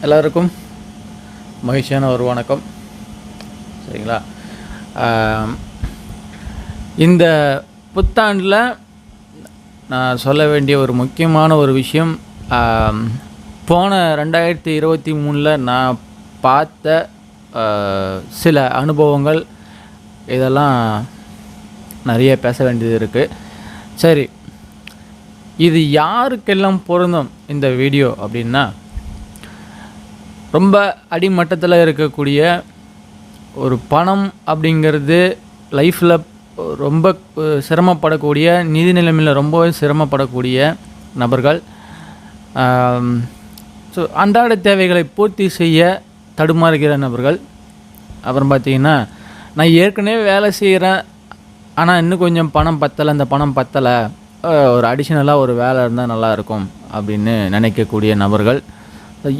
எல்லாருக்கும் மகிழ்ச்சியான ஒரு வணக்கம். சரிங்களா? இந்த புத்தாண்டில் நான் சொல்ல வேண்டிய ஒரு முக்கியமான ஒரு விஷயம், போன 2023 நான் பார்த்த சில அனுபவங்கள், இதெல்லாம் நிறைய பேச வேண்டியது இருக்குது. சரி, இது யாருக்கெல்லாம் பொருந்தும் இந்த வீடியோ அப்படின்னா, ரொம்ப அடிமட்டத்தில் இருக்கக்கூடிய ஒரு பணம் அப்படிங்கிறது லைஃப்பில் ரொம்ப சிரமப்படக்கூடிய, நிதி நிலைமையில் ரொம்ப சிரமப்படக்கூடிய நபர்கள், ஸோ அன்றாட தேவைகளை பூர்த்தி செய்ய தடுமாறுகிற நபர்கள். அப்புறம் பார்த்திங்கன்னா, நான் ஏற்கனவே வேலை செய்கிறேன், ஆனால் இன்னும் கொஞ்சம் பணம் பத்தலை, அந்த பணம் பத்தலை, ஒரு அடிஷ்னலாக ஒரு வேலை இருந்தால் நல்லாயிருக்கும் அப்படின்னு நினைக்கக்கூடிய நபர்கள்.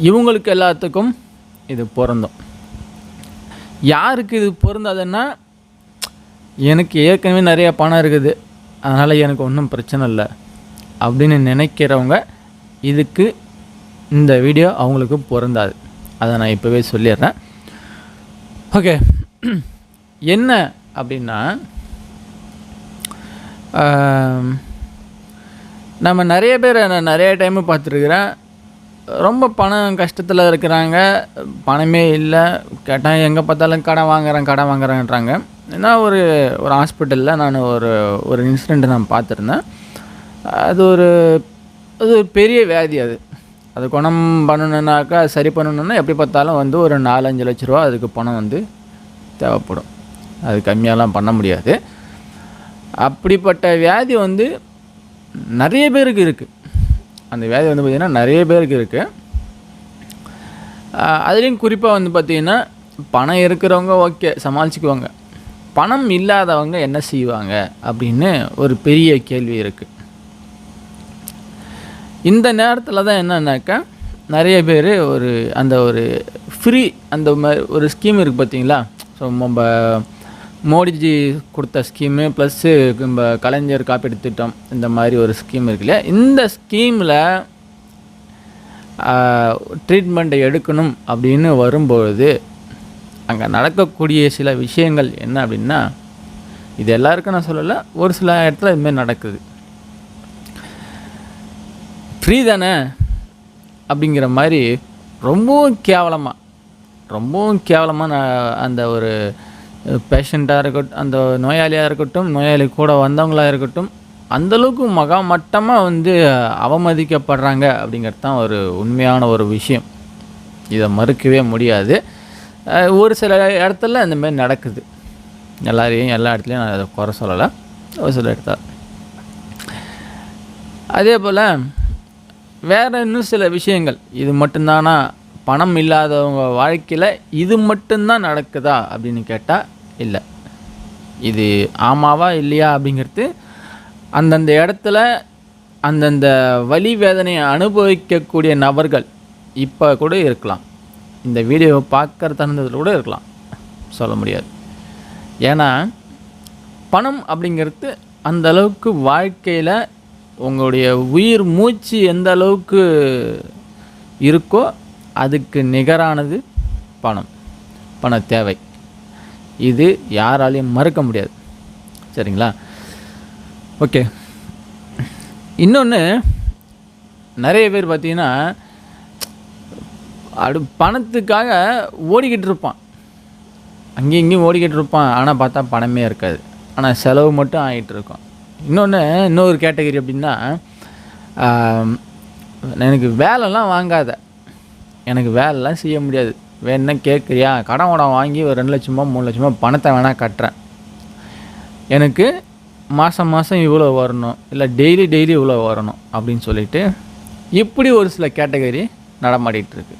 இவங்களுக்கு எல்லாத்துக்கும் இது பொருந்தும். யாருக்கு இது பொருந்தாதுன்னா, எனக்கு ஏற்கனவே நிறையா பணம் இருக்குது, அதனால் எனக்கு ஒன்றும் பிரச்சனை இல்லை அப்படின்னு நினைக்கிறவங்க, இதுக்கு இந்த வீடியோ அவங்களுக்கு பொருந்தாது. அதை நான் இப்போவே சொல்லிடுறேன். ஓகே, என்ன அப்படின்னா, நம்ம நிறைய பேர், நான் நிறைய டைமு பார்த்துருக்குறேன், ரொம்ப பணம் கஷ்டத்தில் இருக்கிறாங்க, பணமே இல்லை, கேட்டால் எங்கே பார்த்தாலும் கடன் வாங்குறேன்றாங்க. ஏன்னா ஒரு ஹாஸ்பிட்டலில் நான் ஒரு இன்சிடெண்ட்டை நான் பார்த்துருந்தேன். அது ஒரு பெரிய வியாதி. அது குணம் பண்ணணுன்னாக்கா, சரி பண்ணணுன்னா எப்படி பார்த்தாலும் ஒரு 4-5 லட்ச ரூபா அதுக்கு பணம் தேவைப்படும். அது கம்மியாலாம் பண்ண முடியாது. அப்படிப்பட்ட வியாதி நிறைய பேருக்கு இருக்குது. அந்த வியாதி பார்த்திங்கன்னா நிறைய பேருக்கு இருக்குது. அதுலேயும் குறிப்பாக பார்த்திங்கன்னா, பணம் இருக்கிறவங்க ஓகே சமாளிச்சுக்குவாங்க, பணம் இல்லாதவங்க என்ன செய்வாங்க அப்படின்னு ஒரு பெரிய கேள்வி இருக்குது. இந்த நேரத்தில் தான் என்னன்னாக்கா, நிறைய பேர் ஒரு ஃப்ரீ அந்த மாதிரி ஒரு ஸ்கீம் இருக்குது பார்த்திங்களா. ஸோ நம்ம மோடிஜி கொடுத்த ஸ்கீமு ப்ளஸ்ஸு நம்ம கலைஞர் காப்பீடு திட்டம், இந்த மாதிரி ஒரு ஸ்கீம் இருக்கு இல்லையா. இந்த ஸ்கீமில் ட்ரீட்மெண்ட்டை எடுக்கணும் அப்படின்னு வரும்பொழுது அங்கே நடக்கக்கூடிய சில விஷயங்கள் என்ன அப்படின்னா, இது எல்லாருக்கும் நான் சொல்லலை, ஒரு சில இடத்துல இதுமாரி நடக்குது. ஃப்ரீ தானே அப்படிங்கிற மாதிரி ரொம்பவும் கேவலமாக அந்த ஒரு பேஷண்ட்டாக இருக்கட்டும், அந்த நோயாளியாக இருக்கட்டும், நோயாளி கூட வந்தவங்களாக இருக்கட்டும், அந்தளவுக்கு மட்டமாக அவமதிக்கப்படுறாங்க அப்படிங்கிறது தான் ஒரு உண்மையான ஒரு விஷயம். இதை மறுக்கவே முடியாது. ஒரு சில இடத்துல இந்தமாரி நடக்குது. எல்லா இடத்துலையும் நான் அதை குறை சொல்லலை, ஒரு சில இடத்துல. அதே போல் வேறு இன்னும் சில விஷயங்கள், இது மட்டும்தானா, பணம் இல்லாதவங்க வாழ்க்கையில் இது மட்டும்தான் நடக்குதா அப்படின்னு கேட்டால் இல்லை. இது ஆமாவா இல்லையா அப்படிங்கிறது அந்தந்த இடத்துல அந்தந்த வலி வேதனையை அனுபவிக்கக்கூடிய நபர்கள் இப்போ கூட இருக்கலாம், இந்த வீடியோவை பார்க்குற தருணத்தில் கூட இருக்கலாம், சொல்ல முடியாது. ஏன்னா பணம் அப்படிங்கிறது அந்த அளவுக்கு வாழ்க்கையில் உங்களுடைய உயிர் மூச்சு எந்த அளவுக்கு இருக்கோ அதுக்கு நிகரானது பண தேவை. இது யாராலையும் மறுக்க முடியாது. சரிங்களா? ஓகே, இன்னொன்று, நிறைய பேர் பார்த்திங்கன்னா பணத்துக்காக ஓடிக்கிட்டு இருப்பான், அங்கேயும் இங்கேயும் ஓடிக்கிட்டு இருப்பான், ஆனால் பார்த்தா பணமே இருக்காது, ஆனால் செலவு மட்டும் ஆகிட்டு இருக்கும். இன்னொரு கேட்டகரி அப்படின்னா, எனக்கு வேலைலாம் வாங்காத, எனக்கு வேலைலாம் செய்ய முடியாது, வேணுன்னா கேட்குறியா, கடன் வாங்கி ஒரு 2 லட்சமோ 3 லட்சமோ பணத்தை வேணால் கட்டுறேன், எனக்கு மாதம் இவ்வளோ வரணும், இல்லை டெய்லி இவ்வளோ வரணும் அப்படின்னு சொல்லிட்டு இப்படி ஒரு சில கேட்டகரி நடமாடிட்டுருக்கு.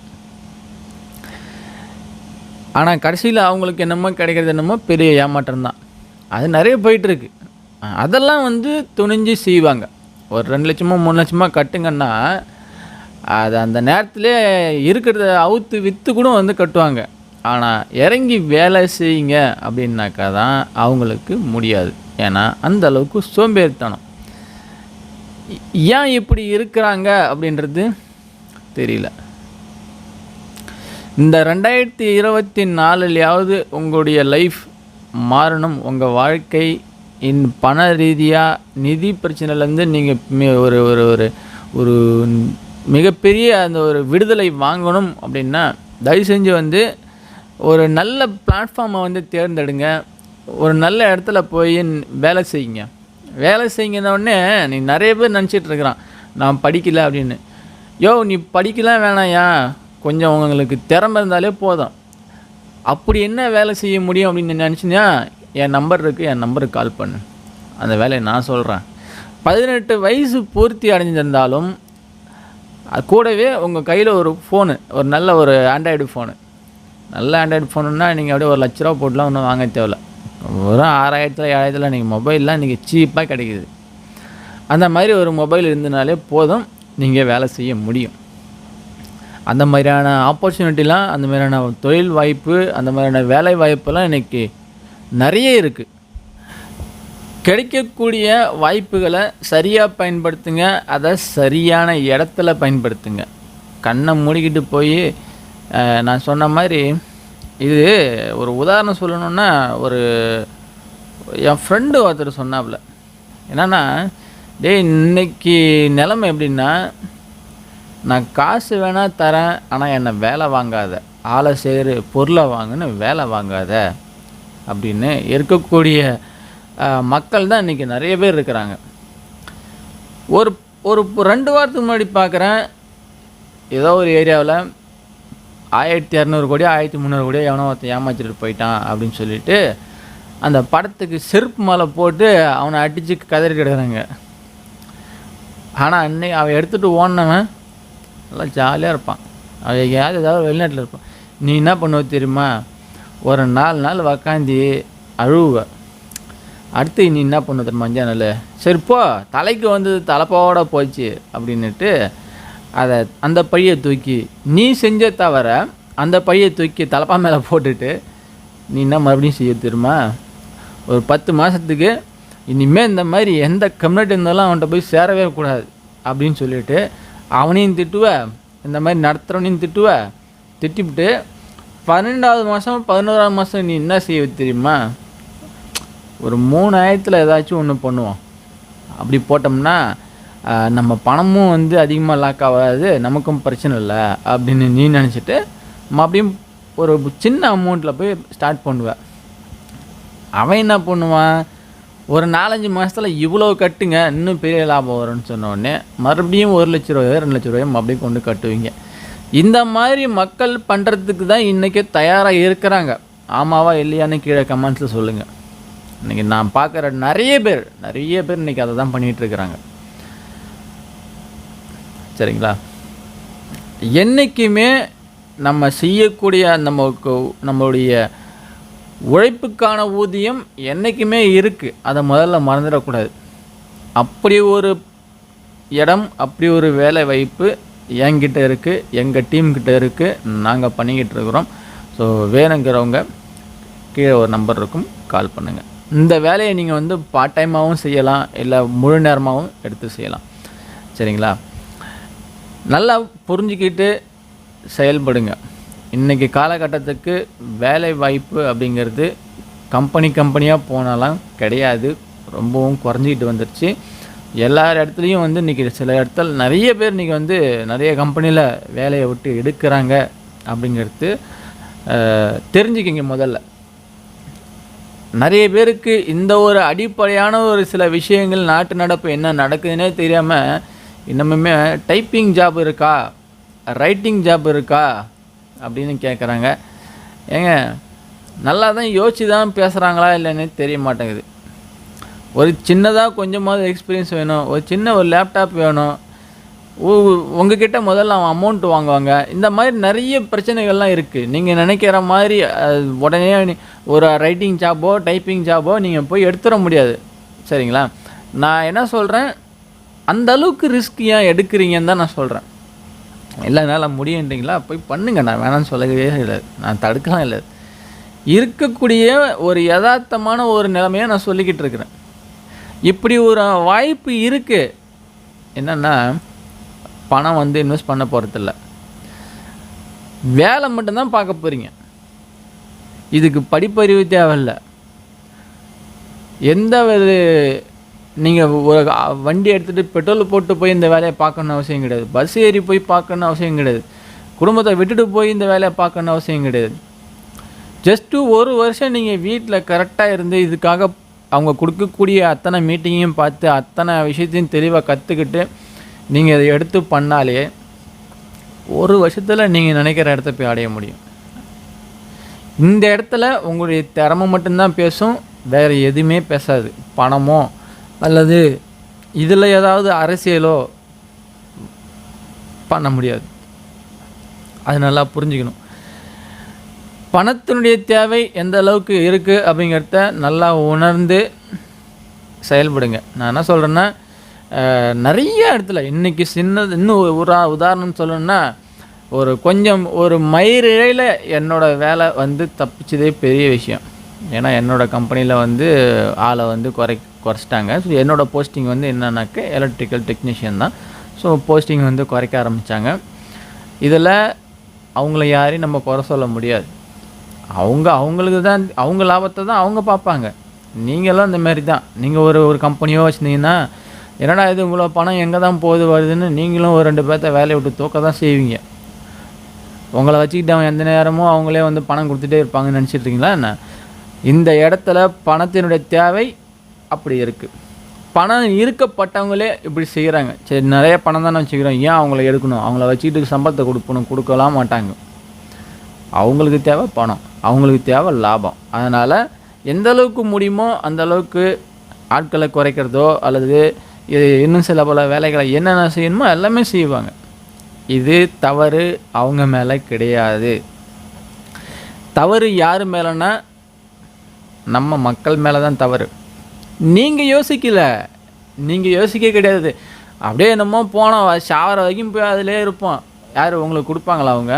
ஆனால் கடைசியில் அவங்களுக்கு என்னமோ கிடைக்கிறது என்னமோ பெரிய ஏமாற்றம் தான். அது நிறைய போயிட்டுருக்கு. அதெல்லாம் துணிஞ்சு செய்வாங்க. ஒரு 2 லட்சமோ 3 லட்சமோ கட்டுங்கன்னா, அது அந்த நேரத்தில் இருக்கிறத அவுத்து விற்று கூட கட்டுவாங்க. ஆனால் இறங்கி வேலை செய்யுங்க அப்படின்னாக்கா தான் அவங்களுக்கு முடியாது. ஏன்னா அந்த அளவுக்கு சோம்பேறித்தனம். ஏன் இப்படி இருக்கிறாங்க அப்படின்றது தெரியல. இந்த 2024லையாவது உங்களுடைய லைஃப் மாறணும். உங்கள் வாழ்க்கை பண ரீதியாக நிதி பிரச்சனையிலேருந்து நீங்கள் ஒரு ஒரு ஒரு ஒரு மிகப்பெரிய அந்த ஒரு விடுதலை வாங்கணும் அப்படின்னா தயவு செஞ்சு ஒரு நல்ல பிளாட்ஃபார்மை தேர்ந்தெடுங்க. ஒரு நல்ல இடத்துல போய் வேலை செய்யுங்க. வேலை செய்யுங்கன்னொடனே நீ நிறைய பேர் நினச்சிட்ருக்குறான் நான் படிக்கலை அப்படின்னு. நீ படிக்கலாம் வேணாயா, கொஞ்சம் உங்களுக்கு திறமை இருந்தாலே போதும். அப்படி என்ன வேலை செய்ய முடியும் அப்படின்னு நினச்சிங்கன்னா என் நம்பர் இருக்குது, என் நம்பருக்கு கால் பண்ணு. அந்த வேலையை நான் சொல்கிறேன். 18 வயசு பூர்த்தி அடைஞ்சிருந்தாலும் அது கூடவே உங்கள் கையில் ஒரு ஃபோனு, ஒரு நல்ல ஒரு ஆண்ட்ராய்டு ஃபோனு. நல்ல ஆண்ட்ராய்டு ஃபோனுன்னா நீங்கள் அப்படியே 1,00,000 ரூபா போட்டுலாம் ஒன்றும் வாங்க தேவையில்ல. ஒரு 6,000 7,000 நீங்கள் மொபைல்லாம் நீங்கள் சீப்பாக கிடைக்குது. அந்த மாதிரி ஒரு மொபைல் இருந்தனாலே போதும், நீங்கள் வேலை செய்ய முடியும். அந்த மாதிரியான ஆப்பர்ச்சுனிட்டிலாம், அந்த மாதிரியான தொழில் வாய்ப்பு, அந்த மாதிரியான வேலை வாய்ப்பெல்லாம் இன்றைக்கி நிறைய இருக்குது. கிடைக்கக்கூடிய வாய்ப்புகளை சரியாக பயன்படுத்துங்க. அதை சரியான இடத்துல பயன்படுத்துங்க. கண்ணை மூடிக்கிட்டு போய் நான் சொன்ன மாதிரி இது ஒரு உதாரணம் சொல்லணுன்னா, என் ஃப்ரெண்டு ஒருத்தர் சொன்னாப்புல என்னென்னா, இன்னைக்கு நிலைமை எப்படின்னா, நான் காசு வேணால் தரேன், ஆனால் என்னை வேலை வாங்காத, ஆளை சேரு பொருளை வாங்குன்னு வேலை வாங்காத அப்படின்னு இருக்கக்கூடிய மக்கள் தான் இன்றைக்கி நிறைய பேர் இருக்கிறாங்க. ஒரு 2 வாரத்துக்கு முன்னாடி பார்க்குறேன், ஏதோ ஒரு ஏரியாவில் 1,200 கோடியோ 1,300 கோடியோ எவனோ ஒருத்தன் ஏமாற்றிட்டு போயிட்டான் அப்படின்னு சொல்லிட்டு அந்த படத்துக்கு செருப்பு மாலை போட்டு அவனை அடித்து கதறி கிடக்குறாங்க. ஆனால் அன்னைக்கு அவன் எடுத்துகிட்டு ஓடினவன் நல்லா ஜாலியாக இருப்பான். அவன் ஏதாவது வெளிநாட்டில் இருப்பான். நீ என்ன பண்ணுவ தெரியுமா, ஒரு 4 நாள் உக்காந்தி அழுவ. அடுத்து நீ என்ன பண்ண தெரியுமா, 5 நாள் சரிப்போ தலைக்கு தலைப்பாவோட போச்சு அப்படின்னுட்டு அந்த பழியை தூக்கி, நீ செஞ்ச தவிர அந்த பழியை தூக்கி தலைப்பா மேலே போட்டுட்டு நீ என்ன மறுபடியும் செய்ய தெரியுமா, ஒரு 10 மாதத்துக்கு இனிமேல் இந்த மாதிரி எந்த கம்யூனிட்டி இருந்தாலும் அவன்கிட்ட போய் சேரவே கூடாது அப்படின்னு சொல்லிவிட்டு அவனையும் திட்டுவ, இந்த மாதிரி நடத்துகிறவனையும் திட்டுவ. திட்டிவிட்டு 12வது மாதம் 11வது மாதம் நீ என்ன செய்ய தெரியுமா, ஒரு 3000 ஏதாச்சும் ஒன்று பண்ணுவோம். அப்படி போட்டோம்னா நம்ம பணமும் அதிகமாக லாக் ஆகாது, நமக்கும் பிரச்சனை இல்லை அப்படின்னு நீ நினச்சிட்டு மறுபடியும் ஒரு சின்ன அமௌண்ட்டில் போய் ஸ்டார்ட் பண்ணுவேன். அவன் என்ன பண்ணுவான், ஒரு 4-5 மாதத்தில் இவ்வளோ கட்டுங்க இன்னும் பெரிய லாபம் வரும்னு சொன்னோடனே மறுபடியும் 1,00,000 ரூபாயோ 2,00,000 ரூபாயோ மறுபடியும் கொண்டு கட்டுவீங்க. இந்த மாதிரி மக்கள் பண்ணுறதுக்கு தான் இன்றைக்கி தயாராக இருக்கிறாங்க. ஆமாவா இல்லையான்னு கீழே கமெண்ட்ஸில் சொல்லுங்கள். இன்றைக்கி நான் பார்க்குற நிறைய பேர் இன்றைக்கி அதை தான் பண்ணிகிட்ருக்கிறாங்க. சரிங்களா? என்றைக்குமே நம்ம செய்யக்கூடிய நம்மளுடைய உழைப்புக்கான ஊதியம் என்றைக்குமே இருக்குது. அதை முதல்ல மறந்துடக்கூடாது. அப்படி ஒரு இடம், அப்படி ஒரு வேலை வாய்ப்பு என்கிட்ட இருக்குது, எங்கள் டீம்கிட்ட இருக்குது, நாங்கள் பண்ணிக்கிட்டு இருக்கிறோம். ஸோ வேணுங்கிறவங்க கீழே ஒரு நம்பர் இருக்கும், கால் பண்ணுங்கள். இந்த வேலையை நீங்கள் பார்ட் டைமாகவும் செய்யலாம், இல்லை முழு நேரமாகவும் எடுத்து செய்யலாம். சரிங்களா? நல்லா புரிஞ்சுக்கிட்டு செயல்படுங்க. இன்றைக்கி காலகட்டத்துக்கு வேலை வாய்ப்பு அப்படிங்கிறது கம்பெனியாக போனாலாம் கிடையாது, ரொம்பவும் குறைஞ்சிக்கிட்டு வந்துடுச்சு. எல்லார் இடத்துலையும் இன்றைக்கி சில இடத்துல நிறைய பேர் இன்றைக்கி நிறைய கம்பெனியில் வேலையை விட்டு எடுக்கிறாங்க அப்படிங்கிறது தெரிஞ்சுக்கிங்க. முதல்ல நிறைய பேருக்கு இந்த ஒரு அடிப்படையான ஒரு சில விஷயங்கள், நாட்டு நடப்பு என்ன நடக்குதுன்னே தெரியாமல் இன்னமுமே டைப்பிங் ஜாப் இருக்கா, ரைட்டிங் ஜாப் இருக்கா அப்படின்னு கேட்குறாங்க. ஏங்க நல்லா தான் யோசிச்சு தான் பேசுகிறாங்களா இல்லைன்னு தெரிய மாட்டேங்குது. ஒரு சின்னதாக கொஞ்சமாவது எக்ஸ்பீரியன்ஸ் வேணும், ஒரு சின்ன ஒரு லேப்டாப் வேணும், உங்ககிட்ட முதல்ல அவன் அமௌண்ட் வாங்குவாங்க. இந்த மாதிரி நிறைய பிரச்சனைகள்லாம் இருக்குது. நீங்கள் நினைக்கிற மாதிரி உடனே ஒரு ரைட்டிங் ஜாபோ டைப்பிங் ஜாபோ நீங்கள் போய் எடுத்துட முடியாது. சரிங்களா? நான் என்ன சொல்கிறேன், அந்த அளவுக்கு ரிஸ்க் ஏன் எடுக்கிறீங்கன்னு தான் நான் சொல்கிறேன். இல்லை என்னால் முடியுன்றீங்களா, போய் பண்ணுங்கள், நான் வேணான்னு சொல்லவே இல்லை, நான் தடுக்கலாம் இல்லை. இருக்கக்கூடிய ஒரு யதார்த்தமான ஒரு நிலைமையை நான் சொல்லிக்கிட்டு இருக்கிறேன். இப்படி ஒரு வாய்ப்பு இருக்குது. என்னென்னா, பணம் இன்வெஸ்ட் பண்ண போகிறதில்ல. வேலை மட்டும்தான் பார்க்க போகிறீங்க. இதுக்கு படிப்பறிவு தேவையில்லை. எந்த ஒரு நீங்கள் ஒரு வண்டி எடுத்துகிட்டு பெட்ரோல் போட்டு போய் இந்த வேலையை பார்க்கணுன்னு அவசியம் கிடையாது. பஸ் ஏறி போய் பார்க்கணுன்னு அவசியம் கிடையாது. குடும்பத்தை விட்டுட்டு போய் இந்த வேலையை பார்க்கணுன்னு அவசியம் கிடையாது. ஜஸ்ட்டு ஒரு வருஷம் நீங்கள் வீட்டில் கரெக்டாக இருந்து இதுக்காக அவங்க கொடுக்கக்கூடிய அத்தனை மீட்டிங்கையும் பார்த்து அத்தனை விஷயத்தையும் தெளிவாக கற்றுக்கிட்டு நீங்கள் அதை எடுத்து பண்ணாலே ஒரு வருஷத்தில் நீங்கள் நினைக்கிற இடத்த போய் அடைய முடியும். இந்த இடத்துல உங்களுடைய திறமை மட்டும்தான் பேசும், வேறு எதுவுமே பேசாது. பணமோ அல்லது இதில் ஏதாவது அரசியலோ பண்ண முடியாது. அது நல்லா புரிஞ்சுக்கணும். பணத்தினுடைய தேவை எந்த அளவுக்கு இருக்குது அப்படிங்கிறத நல்லா உணர்ந்து செயல்படுங்க. நான் என்ன சொல்கிறேன்னா, நிறைய இடத்துல இன்றைக்கி சின்னது இன்னும் ஒரு உதாரணம் சொல்லணுன்னா, ஒரு மயிரிழையில் என்னோடய வேலை தப்பிச்சதே பெரிய விஷயம். ஏன்னா என்னோடய கம்பெனியில் ஆளை குறைச்சிட்டாங்க. ஸோ என்னோடய போஸ்டிங் என்னன்னாக்க எலக்ட்ரிக்கல் டெக்னீஷியன் தான். ஸோ போஸ்டிங் குறைக்க ஆரம்பித்தாங்க. இதில் அவங்கள யாரையும் நம்ம குறை சொல்ல முடியாது. அவங்களுக்கு தான் அவங்க லாபத்தை தான் அவங்க பார்ப்பாங்க. நீங்களும் இந்த மாதிரி தான். நீங்கள் ஒரு கம்பெனியோ வச்சுருந்தீங்கன்னா, என்னடா இது இவ்வளோ பணம் எங்கே தான் வருதுன்னு நீங்களும் ஒரு 2 பேர்த்த வேலையை விட்டு தூக்க தான் செய்வீங்க. உங்களை வச்சுக்கிட்டு அவன் எந்த நேரமும் அவங்களே பணம் கொடுத்துட்டே இருப்பாங்கன்னு நினச்சிட்ருக்கீங்களா என்ன? இந்த இடத்துல பணத்தினுடைய தேவை அப்படி இருக்குது. பணம் இருக்கப்பட்டவங்களே இப்படி செய்கிறாங்க. சரி, நிறைய பணம் தானே வச்சுக்கிறோம், ஏன் அவங்கள எடுக்கணும்? அவங்கள வச்சுக்கிட்டு சம்பளத்தை கொடுக்கலாம் மாட்டாங்க. அவங்களுக்கு தேவை பணம், அவங்களுக்கு தேவை லாபம். அதனால் எந்த அளவுக்கு முடியுமோ அந்த அளவுக்கு ஆட்களை குறைக்கிறதோ அல்லது இன்னும் சில பல வேலைகளை என்னென்ன செய்யணுமோ எல்லாமே செய்வாங்க. இது தவறு அவங்க மேலே கிடையாது. தவறு யார் மேலேன்னா நம்ம மக்கள் மேலே தான் தவறு. நீங்கள் யோசிக்க கிடையாது. அப்படியே என்னமோ போனோம் ஷாவர வரைக்கும் போய் அதிலே இருப்போம். யார் உங்களுக்கு கொடுப்பாங்களா அவங்க?